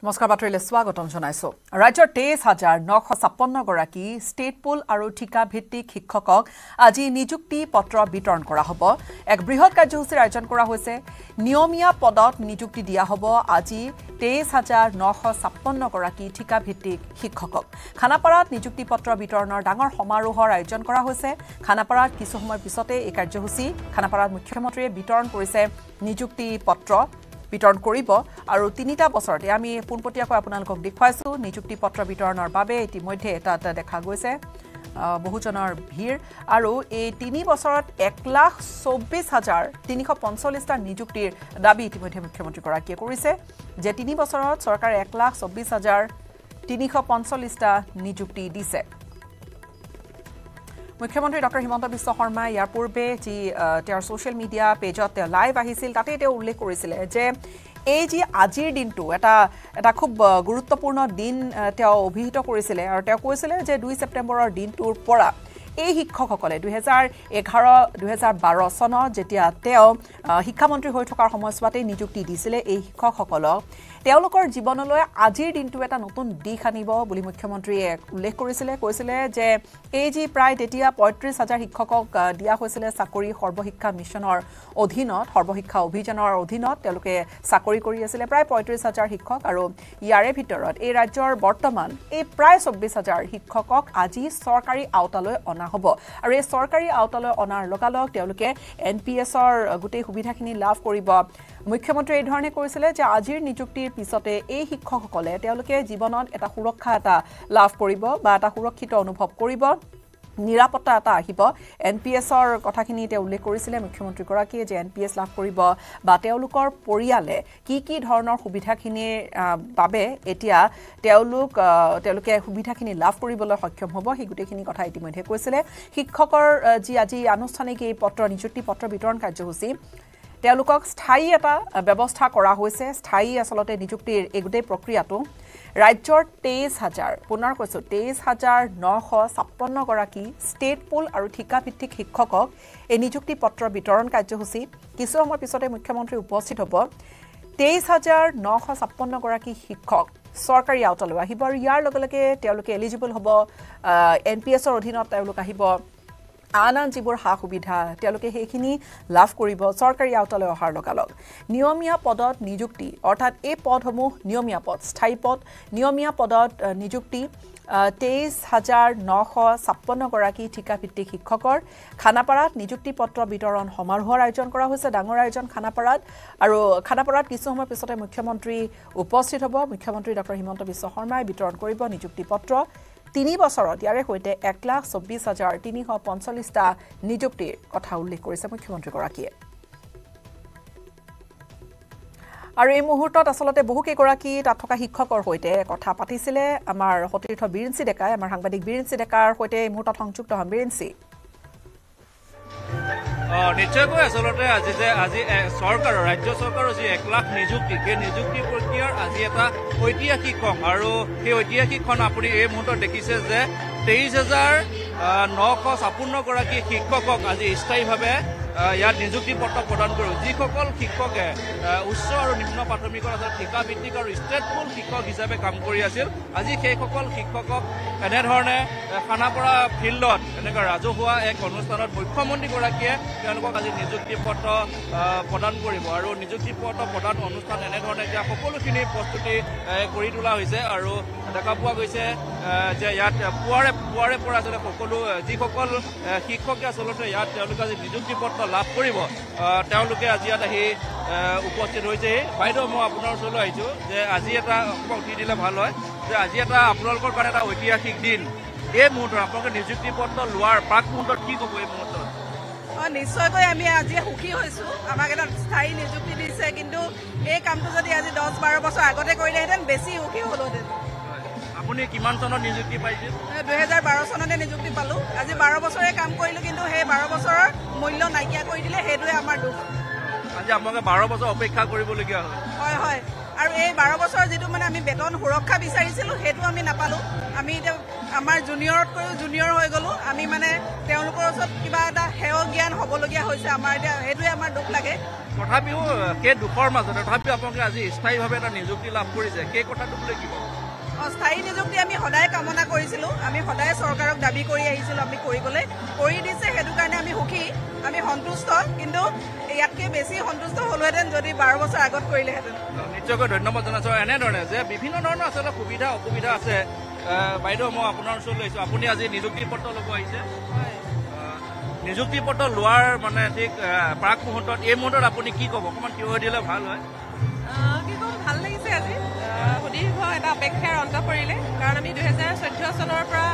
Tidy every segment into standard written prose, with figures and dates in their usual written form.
নমস্কাৰ বাতৰিলৈ স্বাগতম জনাইছো ৰাজ্যৰ ২৩,৯৫৬ গৰাকী ষ্টেট পুল আৰু ঠিকা ভিত্তিক শিক্ষকক আজি নিযুক্তি পত্ৰ বিতৰণ কৰা হ'ব এক বৃহৎ কাৰ্যসূচীৰ আয়োজন কৰা হৈছে নিয়মীয়া পদত নিযুক্তি দিয়া হ'ব আজি ২৩,৯৫৬ গৰাকী ঠিকা ভিত্তিক শিক্ষকক খানাপাৰাত নিযুক্তি পত্ৰ বিতৰণৰ ডাঙৰ সমাৰোহৰ আয়োজন কৰা হৈছে খানাপাৰাত কিছু সময় পিছতে এই কাৰ্যসূচী খানাপাৰাত মুখ্যমন্ত্ৰীয়ে বিতৰণ কৰিছে নিযুক্তি পত্ৰ বিতৰণ কৰিব আৰু ৩টা বছৰতে আমি পোনপটীয়াকৈ আপোনালোকক দেখুৱাইছো নিযুক্তি পত্ৰ বিতৰণৰ বাবে ইতিমধ্যে এটা দেখা গৈছে বহুজনৰ ভিৰ আৰু এই ৩ বছৰত ১,২৪,৩৪৫টা নিযুক্তিৰ দাবী ইতিমধ্যে মুখ্যমন্ত্ৰীগৰাকীয়ে কৰিছে যে ৩ বছৰত চৰকাৰে ১,২৪,৩৪৫টা নিযুক্তি দিছে মুখ্যমন্ত্ৰী ডক্টৰ হিমন্ত বিশ্ব শৰ্মাই ইয়াৰ পূৰ্বে যি তেওঁৰ ছ'চিয়েল মিডিয়া পেজত লাইভ আহিছিল তাতে তেওঁ উল্লেখ কৰিছিলে যে এই যি আজিৰ দিনটো এটা খুব গুৰুত্বপূৰ্ণ দিন তেওঁ অভিহিত কৰিছিলে আৰু তেওঁ কৈছিলে যে ২ ছেপ্টেম্বৰৰ দিনটোৰ পৰা এই শিক্ষকসকলে ২০১১-২০১২ চনত যেতিয়া তেওঁ শিক্ষামন্ত্ৰী হৈ থকাৰ সময়ছোৱাতে নিযুক্তি দিছিলে এই শিক্ষকসকলক তেওঁলোকৰ জীৱনলৈ আজিৰ দিনটো এটা নতুন দিশ আনিব বুলি মুখ্যমন্ত্ৰীয়ে উল্লেখ কৰিছিলে কৈছিলে যে এই যি প্ৰায় তেতিয়া ৩৫,০০০ শিক্ষকক দিয়া হৈছিলে চাকৰি সৰ্বশিক্ষা মিছনৰ অধীনত সৰ্বশিক্ষা অভিযানৰ অধীনত তেওঁলোকে চাকৰি কৰি আছিলে প্ৰায় ৩৫,০০০ শিক্ষক আৰু ইয়াৰে ভিতৰত এই ৰাজ্যৰ বৰ্তমান এই প্ৰায় ২৪,০০০ শিক্ষকক আজি চৰকাৰী আওতালৈ অনা হ'ব আৰু এই চৰকাৰী আওতালৈ অনাৰ লগালগ তেওঁলোকে NPSৰ গোটেই সুবিধাখিনি লাভ কৰিব মুখ্যমন্ত্ৰীয়ে এই ধৰণে কৈছিলে যে আজিৰ নিযুক্তিৰ পিছতে এই শিক্ষকসকলে তেওঁলোকে জীৱনত এটা সুৰক্ষা এটা লাভ কৰিব বা এটা সুৰক্ষিত অনুভৱ কৰিব নিৰাপত্তা এটা আহিব NPSৰ কথাখিনি তেওঁ উল্লেখ কৰিছিলে মুখ্যমন্ত্ৰীগৰাকীয়ে যে NPS লাভ কৰিব বা তেওঁলোকৰ পৰিয়ালে কি ধৰণৰ সুবিধাখিনিৰ বাবে এতিয়া তেওঁলোকে সুবিধাখিনি লাভ কৰিবলৈ সক্ষম হ'ব সেই গোটেইখিনি কথা ইতিমধ্যে কৈছিলে শিক্ষকৰ যি আজি আনুষ্ঠানিক এই নিযুক্তি পত্ৰ বিতৰণ কাৰ্যসূচী তেওঁলোকক স্থায়ী এটা ব্যৱস্থা কৰা হৈছে স্থায়ী আচলতে নিযুক্তিৰ এই গোটেই প্ৰক্ৰিয়াটো ৰাজ্যৰ ২৩,০০০ পুনৰ কৈছো ২৩,৯৫৬ গৰাকী ষ্টেট পুল আৰু ঠিকা ভিত্তিক শিক্ষকক এই নিযুক্তি পত্ৰ বিতৰণ কাৰ্যসূচী কিছু সময় পিছতে মুখ্যমন্ত্ৰী উপস্থিত হ'ব ২৩,৯৫৬ গৰাকী শিক্ষক চৰকাৰী আওতালৈ আহিব আৰু ইয়াৰ লগে লগে তেওঁলোকে এলিজিবল হ'ব NPSৰ অধীনত তেওঁলোক আহিব আন যিবোৰ সা সুবিধা তেওঁলোকে সেইখিনি লাভ কৰিব চৰকাৰী আওতালৈ অহাৰ লগালগ নিয়মীয়া পদত নিযুক্তি অৰ্থাৎ এই পদসমূহ নিয়মীয়া পদ স্থায়ী পদ নিয়মীয়া পদত নিযুক্তি ২৩,৯৫৬ গৰাকী ঠিকা ভিত্তিক শিক্ষকৰ খানাপাৰাত নিযুক্তি পত্ৰ বিতৰণ সমাৰোহৰ আয়োজন কৰা হৈছে ডাঙৰ আয়োজন খানাপাৰাত আৰু খানাপাৰাত কিছু সময় পিছতে মুখ্যমন্ত্ৰী উপস্থিত হ'ব মুখ্যমন্ত্ৰী ডক্টৰ হিমন্ত বিশ্ব শৰ্মাই বিতৰণ কৰিব নিযুক্তি পত্ৰ ৩ বছৰত ইয়াৰে সৈতে ১,২৪,৩৪৫টা নিযুক্তিৰ কথা উল্লেখ কৰিছে মুখ্যমন্ত্ৰীগৰাকীয়ে আৰু এই মুহূৰ্তত আচলতে বহুকেইগৰাকী তাত থকা শিক্ষকৰ সৈতে কথা পাতিছিলে আমাৰ সতীৰ্থ বীৰেঞ্চি ডেকাই আমাৰ সাংবাদিক বীৰেঞ্চি ডেকাৰ সৈতে এই মুহূৰ্তত সংযুক্ত হ'ম বীৰেঞ্চি নিশ্চয়কৈ আচলতে আজি চৰকাৰৰ ৰাজ্য চৰকাৰৰ যি ১,০০,০০০ নিযুক্তি সেই নিযুক্তি প্ৰক্ৰিয়াৰ আজি এটা ঐতিহাসিক ক্ষণ আৰু সেই ঐতিহাসিক ক্ষণ আপুনি এই মুহূৰ্তত দেখিছে যে ২৩,৯৫৬ গৰাকী শিক্ষকক আজি স্থায়ীভাৱে ইয়াত নিযুক্তি পত্ৰ প্ৰদান কৰিব যিসকল শিক্ষকে উচ্চ আৰু নিম্ন প্ৰাথমিকৰ ঠিকা ভিত্তিক আৰু ষ্টেট পুল শিক্ষক হিচাপে কাম কৰি আছিল আজি সেইসকল শিক্ষকক এনেধৰণে খানাপাৰা ফিল্ডত এনেকুৱা ৰাজহুৱা এক অনুষ্ঠানত মুখ্যমন্ত্ৰীগৰাকীয়ে তেওঁলোকক আজি নিযুক্তি পত্ৰ প্ৰদান কৰিব আৰু নিযুক্তি পত্ৰ প্ৰদান অনুষ্ঠান এনেধৰণে এতিয়া সকলোখিনি প্ৰস্তুতি কৰি তোলা হৈছে আৰু দেখা পোৱা গৈছে যে ইয়াত পুৱাৰে পৰা আচলতে সকলো যিসকল শিক্ষকে আচলতে ইয়াত তেওঁলোকে আজি নিযুক্তি পত্ৰ লাভ কৰিব তেওঁলোকে আজি ইয়াত আহি উপস্থিত হৈছে বাইদেউ মই আপোনাৰ ওচৰলৈ আহিছোঁ যে আজি এটা উঠি দিলে ভাল হয় যে আজি এটা আপোনালোকৰ কাৰণে এটা ঐতিহাসিক দিন এই মুহূৰ্তত আপোনালোকে নিযুক্তি পত্ৰ লোৱাৰ প্ৰাক মুহূৰ্তত কি ক'ব এই মুহূৰ্তত নিশ্চয়কৈ আমি আজি সুখী হৈছোঁ আমাক এটা স্থায়ী নিযুক্তি দিছে কিন্তু এই কামটো যদি আজি ১০-১২ বছৰ আগতে কৰিলেহেঁতেন বেছি সুখী হ'লোহেঁতেন আপুনি কিমান চনত নিযুক্তি পাইছিল ২০১২ চনতে নিযুক্তি পালোঁ আজি ১২ বছৰে কাম কৰিলোঁ কিন্তু সেই ১২ বছৰৰ মূল্য নাইকিয়া কৰি দিলে সেইটোৱে আমাৰ দুখ আজি আপোনালোকে 12 বছৰ অপেক্ষা কৰিবলগীয়া হ'ল হয় হয় আৰু এই 12 বছৰ যিটো মানে আমি বেতন সুৰক্ষা বিচাৰিছিলোঁ সেইটো আমি নাপালোঁ আমি এতিয়া আমাৰ জুনিয়ৰতকৈও জুনিয়ৰ হৈ গ'লোঁ আমি মানে তেওঁলোকৰ ওচৰত কিবা এটা হেয় জ্ঞান হ'বলগীয়া হৈছে আমাৰ এতিয়া সেইটোৱে আমাৰ দুখ লাগে তথাপিও সেই দুখৰ মাজতে তথাপিও আপোনালোকে আজি স্থায়ীভাৱে এটা নিযুক্তি লাভ কৰিছে সেই কথাটোক লৈ কি ক'ব স্থায়ী নিযুক্তি আমি সদায় কামনা কৰিছিলোঁ আমি সদায় চৰকাৰক দাবী কৰি আহিছিলোঁ আমি কৰিবলৈ কৰি দিছে সেইটো কাৰণে আমি সুখী আমি সন্তুষ্ট কিন্তু ইয়াতকৈ বেছি সন্তুষ্ট হ'লোহেঁতেন যদি 12 বছৰ আগত কৰিলেহেঁতেন নিশ্চয়কৈ ধন্যবাদ জনাইছোঁ এনেধৰণে যে বিভিন্ন ধৰণৰ আচলতে সুবিধা অসুবিধা আছে বাইদেউ মই আপোনাৰ ওচৰলৈ আহিছোঁ আপুনি আজি নিযুক্তি পত্ৰ ল'ব আহিছে নিযুক্তি পত্ৰ লোৱাৰ মানে ঠিক প্ৰাক মুহূৰ্তত এই মুহূৰ্তত আপুনি কি ক'ব অকণমান থিয় হৈ দিলে ভাল হয় কি ক'ম ভাল লাগিছে আজি সুদীৰ্ঘ এটা অপেক্ষাৰ অন্ত পৰিলে কাৰণ আমি 2014 চনৰ পৰা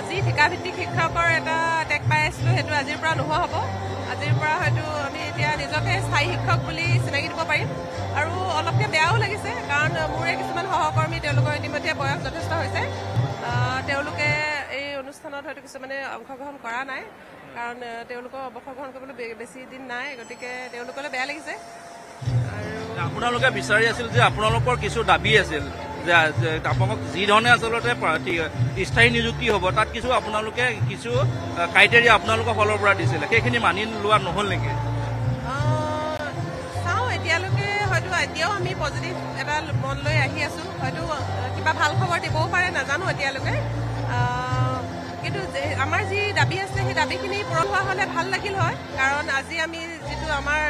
যি ঠিকাভিত্তিক শিক্ষকৰ এটা টেগ পাই আছিলোঁ সেইটো আজিৰ পৰা নোহোৱা হ'ব আজিৰ পৰা হয়তো আমি এতিয়া নিজকে স্থায়ী শিক্ষক বুলি চিনাকি দিব পাৰিম আৰু অলপকৈ বেয়াও লাগিছে কাৰণ মোৰে কিছুমান সহকৰ্মী তেওঁলোকৰ ইতিমধ্যে বয়স যথেষ্ট হৈছে তেওঁলোকে এই অনুষ্ঠানত হয়তো কিছুমানে অংশগ্ৰহণ কৰা নাই কাৰণ তেওঁলোকৰ অৱসৰ গ্ৰহণ কৰিবলৈ বেছি দিন নাই গতিকে তেওঁলোকলৈ বেয়া লাগিছে আৰু আপোনালোকে বিচাৰি আছিল যে আপোনালোকৰ কিছু দাবী আছিল যে আপোনালোকক যি ধৰণে আচলতে স্থায়ী নিযুক্তি হ'ব তাত কিছু আপোনালোকে কিছু ক্ৰাইটেৰিয়া আপোনালোকৰ ফালৰ পৰা দিছিলে সেইখিনি মানি লোৱা নহ'ল নেকি চাওঁ এতিয়ালৈকে হয়তো এতিয়াও আমি পজিটিভ এটা মন লৈ আহি আছোঁ হয়তো কিবা ভাল খবৰ দিবও পাৰে নাজানো এতিয়ালৈকে কিন্তু আমাৰ যি দাবী আছে সেই দাবীখিনি পূৰণ হোৱা হ'লে ভাল লাগিল হয় কাৰণ আজি আমি যিটো আমাৰ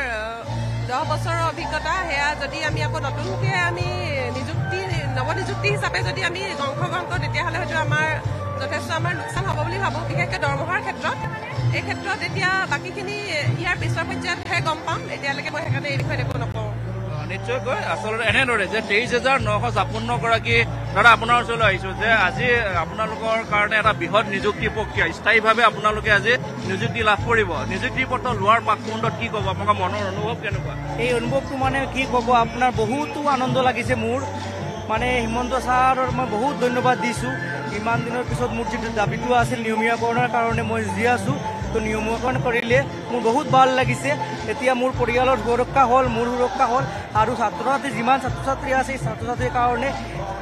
10 বছৰৰ অভিজ্ঞতা সেয়া যদি আমি আকৌ নতুনকৈ আমি নৱনিযুক্তি হিচাপে যদি আমি অংশগ্ৰহণ কৰোঁ তেতিয়াহ'লে হয়তো আমাৰ যথেষ্ট আমাৰ লোকচান হ'ব বুলি ভাবোঁ বিশেষকৈ দৰমহাৰ ক্ষেত্ৰত এই ক্ষেত্ৰত এতিয়া বাকীখিনি ইয়াৰ পিছৰ পৰ্যায়তহে গম পাম এতিয়ালৈকে মই সেইকাৰণে এই বিষয়ত একো নকওঁ নিশ্চয়কৈ আচলতে এনেদৰে যে 23,956 গৰাকী দাদা আপোনাৰ ওচৰলৈ আহিছোঁ যে আজি আপোনালোকৰ কাৰণে এটা বৃহৎ নিযুক্তি প্ৰক্ৰিয়া স্থায়ীভাৱে আপোনালোকে আজি নিযুক্তি লাভ কৰিব নিযুক্তি পত্ৰ লোৱাৰ পাক মুহূৰ্তত কি ক'ব আপোনালোকৰ মনৰ অনুভৱ কেনেকুৱা এই অনুভৱটো মানে কি ক'ব আপোনাৰ বহুতো আনন্দ লাগিছে মোৰ মানে হিমন্ত ছাৰৰ মই বহুত ধন্যবাদ দিছোঁ ইমান দিনৰ পিছত মোৰ যিটো দাবীটো আছিল নিয়মীয়াকৰণৰ কাৰণে মই যি আছোঁ তো নিয়মীয়াকৰণ কৰিলে মোৰ বহুত ভাল লাগিছে এতিয়া মোৰ পৰিয়ালৰ সুৰক্ষা হ'ল মোৰ সুৰক্ষা হ'ল আৰু ছাত্ৰ ছাত্ৰী যিমান ছাত্ৰ ছাত্ৰী আছে এই ছাত্ৰ ছাত্ৰীৰ কাৰণে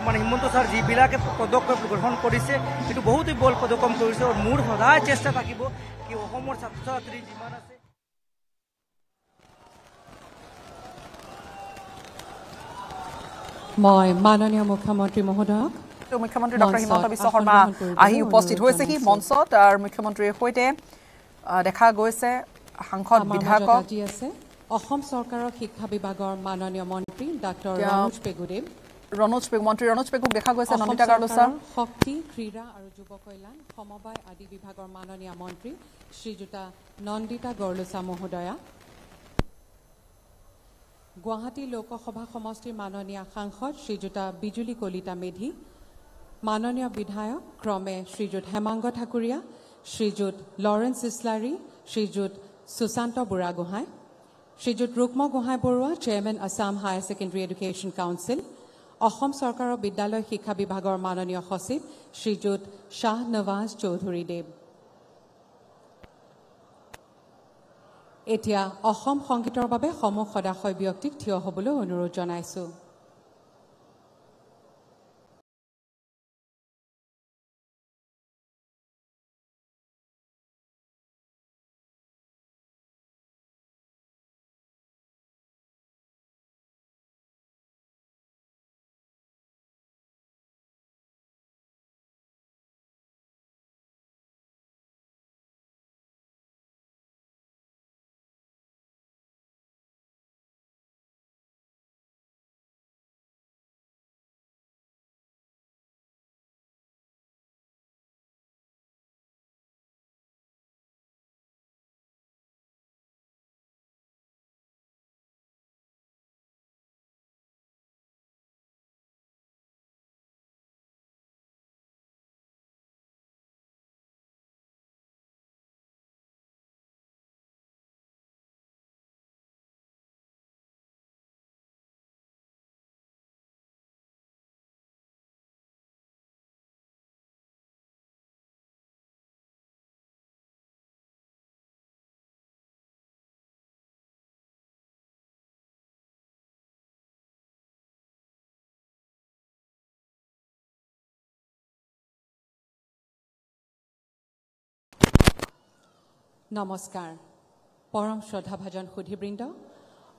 মানে হিমন্ত ছাৰ যিবিলাকে পদক্ষেপ গ্ৰহণ কৰিছে সেইটো বহুতেই বল পদক্ষেপ কৰিছে আৰু মোৰ সদায় চেষ্টা থাকিব কি অসমৰ ছাত্ৰ ছাত্ৰী যিমান আছে মই মাননীয় মুখ্যমন্ত্ৰী মহোদয়ক মুখ্যমন্ত্ৰী ডক্টৰ হিমন্ত বিশ্ব শৰ্মা আহি উপস্থিত হৈছেহি মঞ্চত আৰু মুখ্যমন্ত্ৰীৰ সৈতে দেখা গৈছে সাংসদ বিধায়ক অসম চৰকাৰৰ শিক্ষা বিভাগৰ মাননীয় মন্ত্ৰী ডাক্তৰ ৰনোজ পেগুক দেখা গৈছে নন্দিতা গাৰ্লোছাৰ শক্তি ক্ৰীড়া আৰু যুৱ কল্যাণ সমবায় আদি বিভাগৰ মাননীয় মন্ত্ৰী শ্ৰীযুতা নন্দিতা গাৰ্লোছা মহোদয়া গুৱাহাটী লোকসভা সমষ্টিৰ মাননীয় সাংসদ শ্ৰীযুতা বিজুলী কলিতা মেধি মাননীয় বিধায়ক ক্ৰমে Shriyut Hemanga Thakuria Shriyut Lawrence Islary Shriyut Sushanta Buragohain Shriyut Rukma Gohain Baruah chairman Assam higher secondary education council Assam চৰকাৰৰ বিদ্যালয় শিক্ষা বিভাগৰ মাননীয় সচিব শ্ৰীযুত শ্বাহ নৱাজ চৌধুৰী দেৱ এতিয়া অসম সংগীতৰ বাবে সমূহ সদাশয় ব্যক্তিক থিয় হ'বলৈ অনুৰোধ জনাইছোঁ। নমস্কাৰ পৰম শ্ৰদ্ধাভাজন সুধীবৃন্দ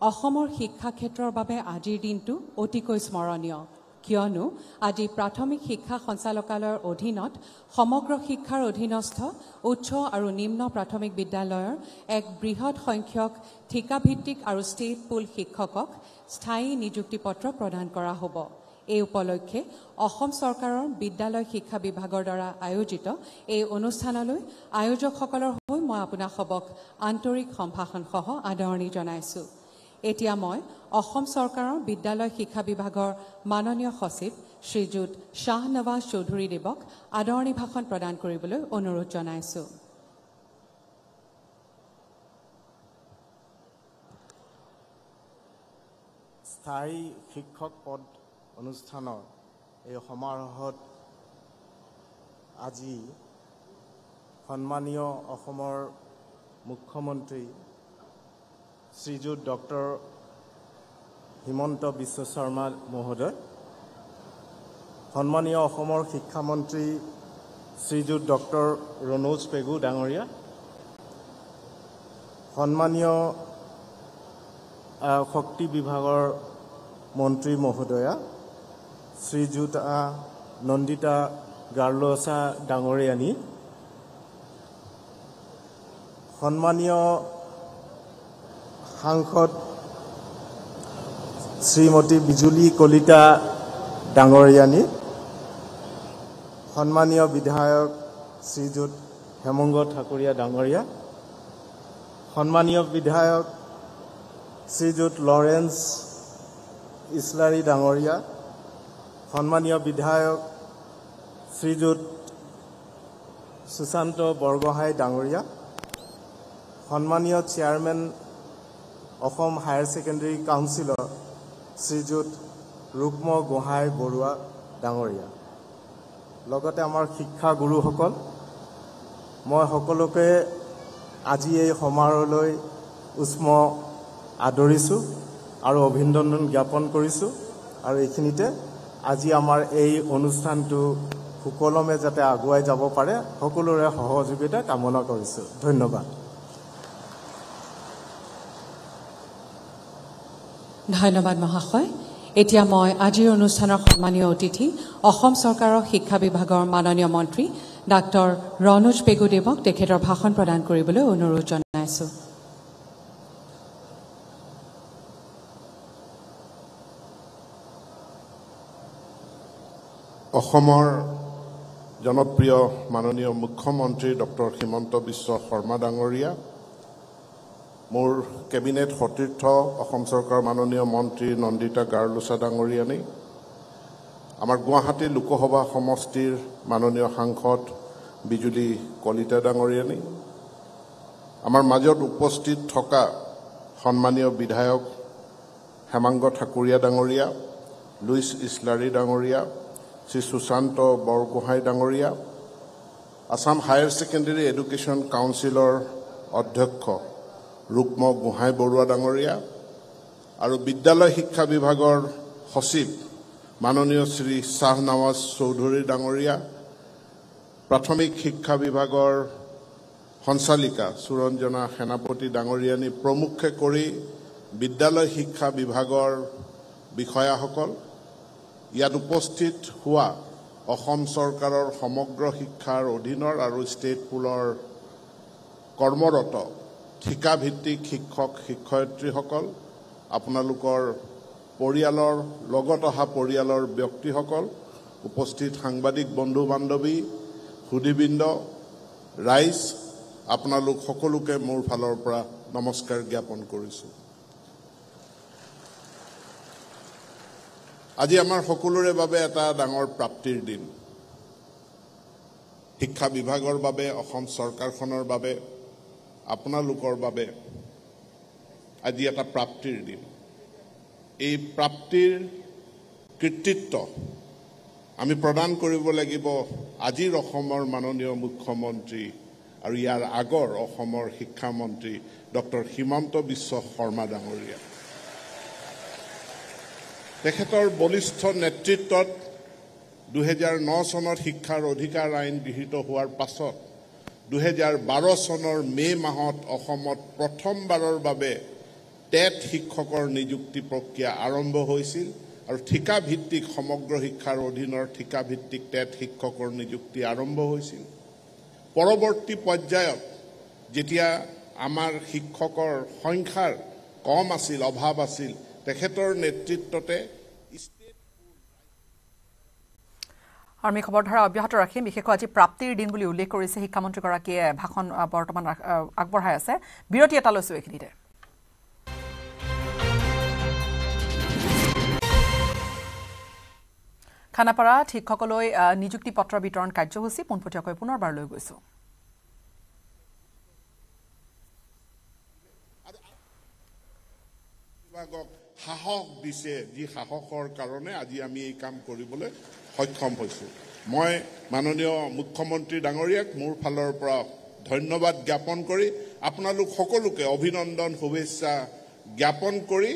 অসমৰ শিক্ষা ক্ষেত্ৰৰ বাবে আজিৰ দিনটো অতিকৈ স্মৰণীয় কিয়নো আজি প্ৰাথমিক শিক্ষা সঞ্চালকালয়ৰ অধীনত সমগ্ৰ শিক্ষাৰ অধীনস্থ উচ্চ আৰু নিম্ন প্ৰাথমিক বিদ্যালয়ৰ এক বৃহৎ সংখ্যক ঠিকাভিত্তিক আৰু ষ্টেট পুল শিক্ষকক স্থায়ী নিযুক্তি পত্ৰ প্ৰদান কৰা হ'ব এই উপলক্ষে অসম চৰকাৰৰ বিদ্যালয় শিক্ষা বিভাগৰ দ্বাৰা আয়োজিত এই অনুষ্ঠানলৈ আয়োজকসকলৰ হৈ মই আপোনাসবক আন্তৰিক সম্ভাষণ সহ আদৰণি জনাইছো এতিয়া মই অসম চৰকাৰৰ বিদ্যালয় শিক্ষা বিভাগৰ মাননীয় সচিব শ্ৰীযুত শাহনৱাজ চৌধুৰী দেৱক আদৰণি ভাষণ প্ৰদান কৰিবলৈ অনুৰোধ জনাইছো স্থায়ী শিক্ষক পদ অনুষ্ঠানৰ এই সমাৰোহত আজি সন্মানীয় অসমৰ মুখ্যমন্ত্ৰী শ্ৰীযুত ডক্টৰ হিমন্ত বিশ্ব শৰ্মা মহোদয় সন্মানীয় অসমৰ শিক্ষামন্ত্ৰী শ্ৰীযুত ডক্টৰ ৰণোজ পেগু ডাঙৰীয়া সন্মানীয় শক্তি বিভাগৰ মন্ত্ৰী মহোদয়া শ্ৰীযুত নন্দিতা গাৰ্লছা ডাঙৰীয়ানী সন্মানীয় সাংসদ শ্ৰীমতী বিজুলী কলিতা ডাঙৰীয়ানী সন্মানীয় বিধায়ক শ্ৰীযুত হেমংগ ঠাকুৰীয়া ডাঙৰীয়া সন্মানীয় বিধায়ক শ্ৰীযুত লৰেন্স ইছলাৰী ডাঙৰীয়া সন্মানীয় বিধায়ক শ্ৰীযুত সুশান্ত বৰগোহাঁই ডাঙৰীয়া সন্মানীয় চেয়াৰমেন অসম হায়াৰ ছেকেণ্ডেৰী কাউন্সিলৰ শ্ৰীযুত ৰুক্ম গোহাঁই বৰুৱা ডাঙৰীয়া লগতে আমাৰ শিক্ষাগুৰুসকল মই সকলোকে আজি এই সমাৰোহলৈ উষ্ম আদৰিছোঁ আৰু অভিনন্দন জ্ঞাপন কৰিছোঁ আৰু এইখিনিতে আজি আমাৰ এই অনুষ্ঠানটো সুকলমে যাতে আগুৱাই যাব পাৰে সকলোৰে সহযোগিতা কামনা কৰিছোঁ ধন্যবাদ ধন্যবাদ মহাশয় এতিয়া মই আজিৰ অনুষ্ঠানৰ সন্মানীয় অতিথি অসম চৰকাৰৰ শিক্ষা বিভাগৰ মাননীয় মন্ত্ৰী ডাক্তৰ ৰণোজ পেগু দেৱক তেখেতৰ ভাষণ প্ৰদান কৰিবলৈ অনুৰোধ জনাইছো অসমৰ জনপ্ৰিয় মাননীয় মুখ্যমন্ত্ৰী ডক্টৰ হিমন্ত বিশ্ব শৰ্মা ডাঙৰীয়া মোৰ কেবিনেট সতীৰ্থ অসম চৰকাৰৰ মাননীয় মন্ত্ৰী নন্দিতা গাৰ্লছা ডাঙৰীয়ানী আমাৰ গুৱাহাটী লোকসভা সমষ্টিৰ মাননীয় সাংসদ বিজুলী কলিতা ডাঙৰীয়ানী আমাৰ মাজত উপস্থিত থকা সন্মানীয় বিধায়ক হেমাংগ ঠাকুৰীয়া ডাঙৰীয়া লুইচ ইছলাৰী ডাঙৰীয়া শ্ৰী সুশান্ত বৰগোহাঁই ডাঙৰীয়া আসাম হায়াৰ ছেকেণ্ডেৰী এডুকেশ্যন কাউন্সিলৰ অধ্যক্ষ ৰুক্ম গোহাঁই বৰুৱা ডাঙৰীয়া আৰু বিদ্যালয় শিক্ষা বিভাগৰ সচিব মাননীয় শ্ৰী শাহনৱাজ চৌধুৰী ডাঙৰীয়া প্ৰাথমিক শিক্ষা বিভাগৰ সঞ্চালিকা সুৰঞ্জনা সেনাপতি ডাঙৰীয়ানী প্ৰমুখ্যে কৰি বিদ্যালয় শিক্ষা বিভাগৰ বিষয়াসকল ইয়াত উপস্থিত হোৱা অসম চৰকাৰৰ সমগ্ৰ শিক্ষাৰ অধীনৰ আৰু ষ্টেট পুলৰ কৰ্মৰত ঠিকাভিত্তিক শিক্ষক শিক্ষয়িত্ৰীসকল আপোনালোকৰ পৰিয়ালৰ লগত অহা পৰিয়ালৰ ব্যক্তিসকল উপস্থিত সাংবাদিক বন্ধু বান্ধৱী সুধীবৃন্দ ৰাইজ আপোনালোক সকলোকে মোৰ ফালৰ পৰা নমস্কাৰ জ্ঞাপন কৰিছোঁ আজি আমাৰ সকলোৰে বাবে এটা ডাঙৰ প্ৰাপ্তিৰ দিন শিক্ষা বিভাগৰ বাবে অসম চৰকাৰখনৰ বাবে আপোনালোকৰ বাবে আজি এটা প্ৰাপ্তিৰ দিন এই প্ৰাপ্তিৰ কৃতিত্ব আমি প্ৰদান কৰিব লাগিব আজিৰ অসমৰ মাননীয় মুখ্যমন্ত্ৰী আৰু ইয়াৰ আগৰ অসমৰ শিক্ষামন্ত্ৰী ডক্টৰ হিমন্ত বিশ্ব শৰ্মা ডাঙৰীয়া তেখেতৰ বলিষ্ঠ নেতৃত্বত 2009 চনত শিক্ষাৰ অধিকাৰ আইন গৃহীত হোৱাৰ পাছত 2012 চনৰ মে মাহত অসমত প্ৰথমবাৰৰ বাবে টেট শিক্ষকৰ নিযুক্তি প্ৰক্ৰিয়া আৰম্ভ হৈছিল আৰু ঠিকা ভিত্তিক সমগ্ৰ শিক্ষাৰ অধীনৰ ঠিকা ভিত্তিক টেট শিক্ষকৰ নিযুক্তি আৰম্ভ হৈছিল পৰৱৰ্তী পৰ্যায়ত যেতিয়া আমাৰ শিক্ষকৰ সংখ্যাৰ কম আছিল অভাৱ আছিল তেখেতৰ নেতৃত্বতে আমি খবৰধাৰা অব্যাহত ৰাখিম বিশেষকৈ আজি প্ৰাপ্তিৰ দিন বুলি উল্লেখ কৰিছে শিক্ষামন্ত্ৰীগৰাকীয়ে ভাষণ বৰ্তমান আগবঢ়াই আছে বিৰতি এটা লৈছো এইখিনিতে খানাপাৰাত শিক্ষকলৈ নিযুক্তি পত্ৰ বিতৰণ কাৰ্যসূচী পোনপটীয়াকৈ পুনৰবাৰ লৈ গৈছো সাহস দিছে যি সাহসৰ কাৰণে আজি আমি এই কাম কৰিবলৈ সক্ষম হৈছো মই মাননীয় মুখ্যমন্ত্ৰী ডাঙৰীয়াক মোৰ ফালৰ পৰা ধন্যবাদ জ্ঞাপন কৰি আপোনালোক সকলোকে অভিনন্দন শুভেচ্ছা জ্ঞাপন কৰি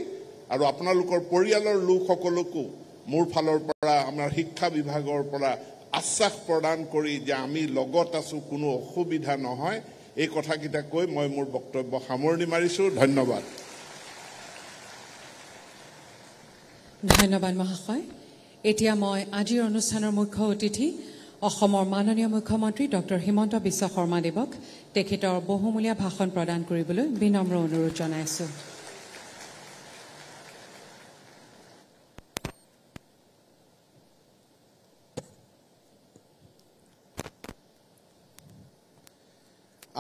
আৰু আপোনালোকৰ পৰিয়ালৰ লোক সকলোকো মোৰ ফালৰ পৰা আমাৰ শিক্ষা বিভাগৰ পৰা আশ্বাস প্ৰদান কৰি যে আমি লগত আছো কোনো অসুবিধা নহয় এই কথাকিটা কৈ মই মোৰ বক্তব্য সামৰণি মাৰিছো ধন্যবাদ ধন্যবাদ মহাশয় এতিয়া মই আজিৰ অনুষ্ঠানৰ মুখ্য অতিথি অসমৰ মাননীয় মুখ্যমন্ত্ৰী ডক্টৰ হিমন্ত বিশ্ব শৰ্মা দেৱক তেখেতৰ বহুমূলীয়া ভাষণ প্ৰদান কৰিবলৈ বিনম্ৰ অনুৰোধ জনাইছো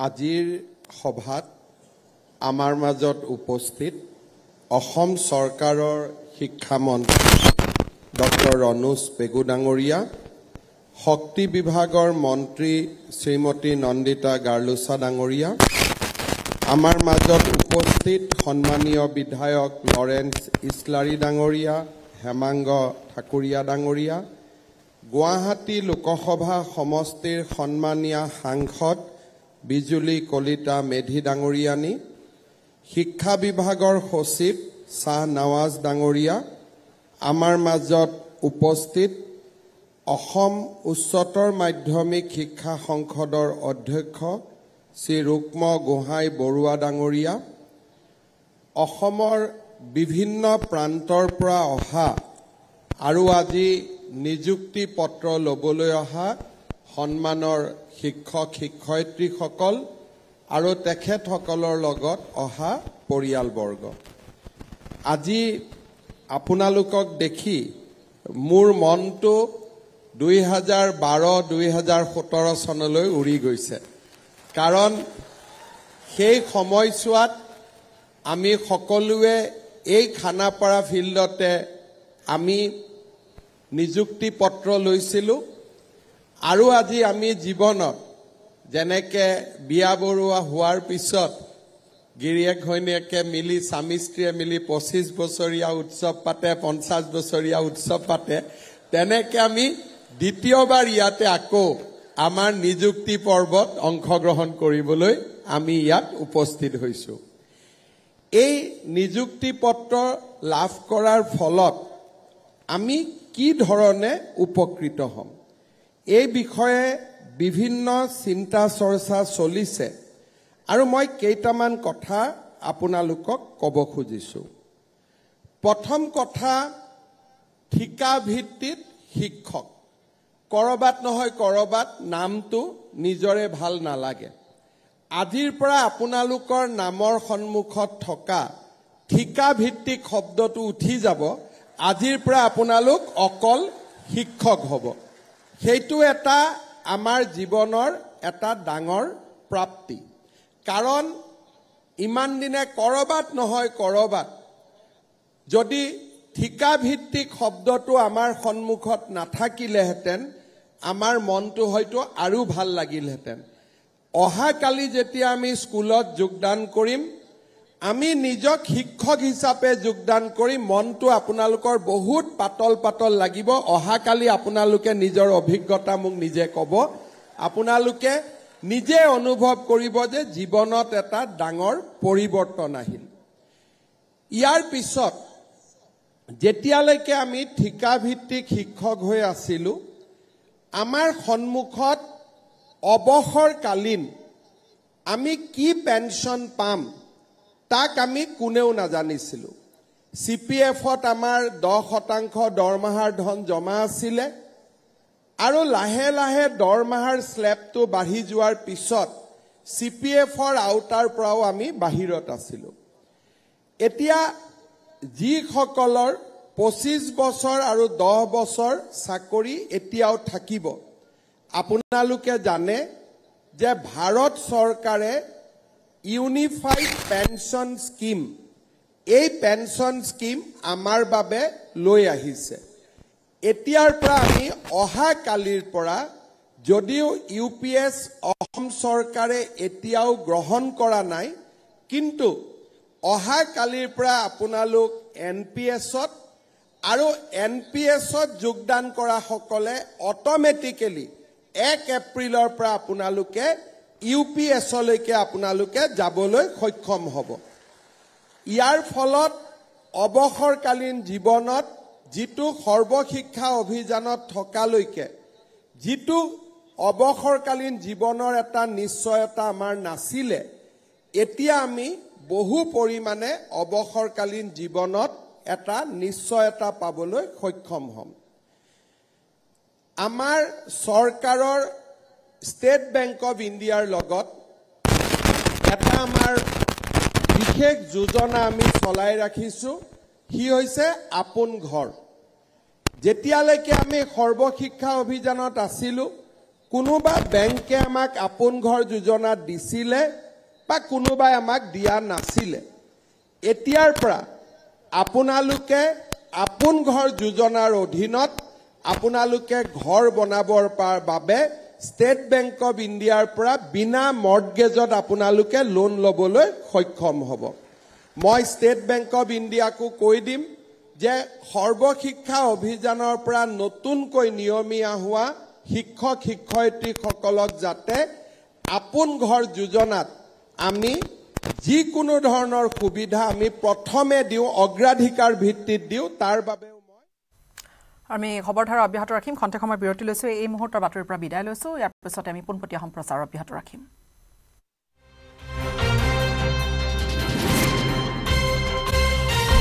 আজিৰ সভাত আমাৰ মাজত উপস্থিত অসম চৰকাৰৰ শিক্ষামন্ত্ৰী ডক্টৰ ৰণোজ পেগু ডাঙৰীয়া শক্তি বিভাগৰ মন্ত্ৰী শ্ৰীমতী নন্দিতা গাৰ্লুছা ডাঙৰীয়া আমাৰ মাজত উপস্থিত সন্মানীয় বিধায়ক লৰেন্স ইছলাৰী ডাঙৰীয়া হেমাংগ ঠাকুৰীয়া ডাঙৰীয়া গুৱাহাটী লোকসভা সমষ্টিৰ সন্মানীয় সাংসদ বিজুলী কলিতা মেধি ডাঙৰীয়ানী শিক্ষা বিভাগৰ সচিব শাহ নৱাজ ডাঙৰীয়া আমাৰ মাজত উপস্থিত অসম উচ্চতৰ মাধ্যমিক শিক্ষা সংসদৰ অধ্যক্ষ শ্ৰী ৰুক্ম গোহাঁই বৰুৱা ডাঙৰীয়া অসমৰ বিভিন্ন প্ৰান্তৰ পৰা অহা আৰু আজি নিযুক্তি পত্ৰ ল'বলৈ অহা সন্মানৰ শিক্ষক শিক্ষয়িত্ৰীসকল আৰু তেখেতসকলৰ লগত অহা পৰিয়ালবৰ্গ আজি আপোনালোকক দেখি মোৰ মনটো 2012-2017 চনলৈ উৰি গৈছে কাৰণ সেই সময়ছোৱাত আমি সকলোৱে এই খানাপাৰা ফিল্ডতে আমি নিযুক্তি পত্ৰ লৈছিলোঁ আৰু আজি আমি জীৱনত যেনেকৈ বিয়া বৰুৱা হোৱাৰ পিছত গিৰিয়েক ঘৈণীয়েকে মিলি স্বামী স্ত্ৰীয়ে মিলি 25 বছৰীয়া উৎসৱ পাতে 50 বছৰীয়া উৎসৱ পাতে তেনেকৈ আমি দ্বিতীয়বাৰ ইয়াতে আকৌ আমাৰ নিযুক্তি পৰ্বত অংশগ্ৰহণ কৰিবলৈ আমি ইয়াত উপস্থিত হৈছোঁ এই নিযুক্তি পত্ৰ লাভ কৰাৰ ফলত আমি কি ধৰণে উপকৃত হ'ম এই বিষয়ে বিভিন্ন চিন্তা চৰ্চা চলিছে আৰু মই কেইটামান কথা আপোনালোকক ক'ব খুজিছোঁ প্ৰথম কথা ঠিকা ভিত্তিত শিক্ষক কৰবাত নহয় কৰবাত নামটো নিজৰে ভাল নালাগে আজিৰ পৰা আপোনালোকৰ নামৰ সন্মুখত থকা ঠিকা ভিত্তিক শব্দটো উঠি যাব আজিৰ পৰা আপোনালোক অকল শিক্ষক হ'ব সেইটো এটা আমাৰ জীৱনৰ এটা ডাঙৰ প্ৰাপ্তি কাৰণ ইমান দিনে কৰবাত নহয় কৰবাত যদি ঠিকা ভিত্তিক শব্দটো আমাৰ সন্মুখত নাথাকিলেহেঁতেন আমাৰ মনটো হয়তো আৰু ভাল লাগিলহেঁতেন অহাকালি যেতিয়া আমি স্কুলত যোগদান কৰিম আমি নিজক শিক্ষক হিচাপে যোগদান কৰি মনটো আপোনালোকৰ বহুত পাতল পাতল লাগিব অহাকালি আপোনালোকে নিজৰ অভিজ্ঞতা মোক নিজে ক'ব আপোনালোকে নিজে অনুভৱ কৰিব যে জীৱনত এটা ডাঙৰ পৰিৱৰ্তন আহিল ইয়াৰ পিছত যেতিয়ালৈকে আমি ঠিকা ভিত্তিক শিক্ষক হৈ আছিলোঁ আমাৰ সন্মুখত অৱসৰকালীন আমি কি পেনশন পাম তাক আমি কোনেও নাজানিছিলোঁ। CPF-ত আমাৰ 10% দৰমহাৰ ধন জমা আছিলে আৰু লাহে লাহে দৰমহাৰ স্লেবটো বাঢ়ি যোৱাৰ পিছত CPF-ৰ আওতাৰ পৰাও আমি বাহিৰত আছিলোঁ। এতিয়া যিসকলৰ 25 বছৰ আৰু 10 বছৰ চাকৰি এতিয়াও থাকিব, আপোনালোকে জানে যে ভাৰত চৰকাৰে ইউনিফাইড পেনশন স্কিম, এই পেনশন স্কিম আমাৰ বাবে লৈ আহিছে। এতিয়াৰ পৰা আমি অহা কালিৰ পৰা যদিও UPS অসম চৰকাৰে এতিয়াও গ্ৰহণ কৰা নাই, কিন্তু অহা কালিৰ পৰা আপোনালোক NPS-ত আৰু NPS-ত যোগদান কৰা সকলে অটোমেটিক্যালি 1 এপ্ৰিলৰ পৰা আপোনালোকে UPS-লৈকে আপোনালোকে যাবলৈ সক্ষম হ'ব। ইয়াৰ ফলত অৱসৰকালীন জীৱনত যিটো সৰ্বশিক্ষা অভিযানত থকালৈকে যিটো অৱসৰকালীন জীৱনৰ এটা নিশ্চয়তা আমাৰ নাছিলে, এতিয়া আমি বহু পৰিমাণে অৱসৰকালীন জীৱনত এটা নিশ্চয়তা পাবলৈ সক্ষম হ'ম। আমাৰ চৰকাৰৰ ষ্টেট বেংক অফ ইণ্ডিয়াৰ লগত এটা আমাৰ বিশেষ যোজনা আমি চলাই ৰাখিছোঁ, সি হৈছে আপোন ঘৰ। যেতিয়ালৈকে আমি সৰ্বশিক্ষা অভিযানত আছিলোঁ, কোনোবা বেংকে আমাক আপোন ঘৰ যোজনা দিছিলে বা কোনোবাই আমাক দিয়া নাছিলে। এতিয়াৰ পৰা আপোনালোকে আপোন ঘৰ যোজনাৰ অধীনত আপোনালোকে ঘৰ বনাবৰ বাবে ষ্টেট বেংক অফ ইণ্ডিয়াৰ পৰা বিনা মৰ্টগেজত আপোনালোকে লোন ল'বলৈ সক্ষম হ'ব। মই ষ্টেট বেংক অফ ইণ্ডিয়াকো কৈ দিম যে সৰ্বশিক্ষা অভিযানৰ পৰা নতুনকৈ নিয়মীয়া হোৱা শিক্ষক শিক্ষয়িত্ৰীসকলক যাতে আপোন ঘৰ যোজনাত আমি যিকোনো ধৰণৰ সুবিধা আমি প্ৰথমে দিওঁ, অগ্ৰাধিকাৰ ভিত্তিত দিওঁ, তাৰ বাবে আমি খবৰধাৰা অব্যাহত ৰাখিম। খন্তেক সময় বিৰতি লৈছোঁ। এই মুহূৰ্তৰ বাতৰিৰ পৰা বিদায় লৈছোঁ। ইয়াৰ পিছতে আমি পোনপটীয়া সম্প্ৰচাৰ অব্যাহত ৰাখিম।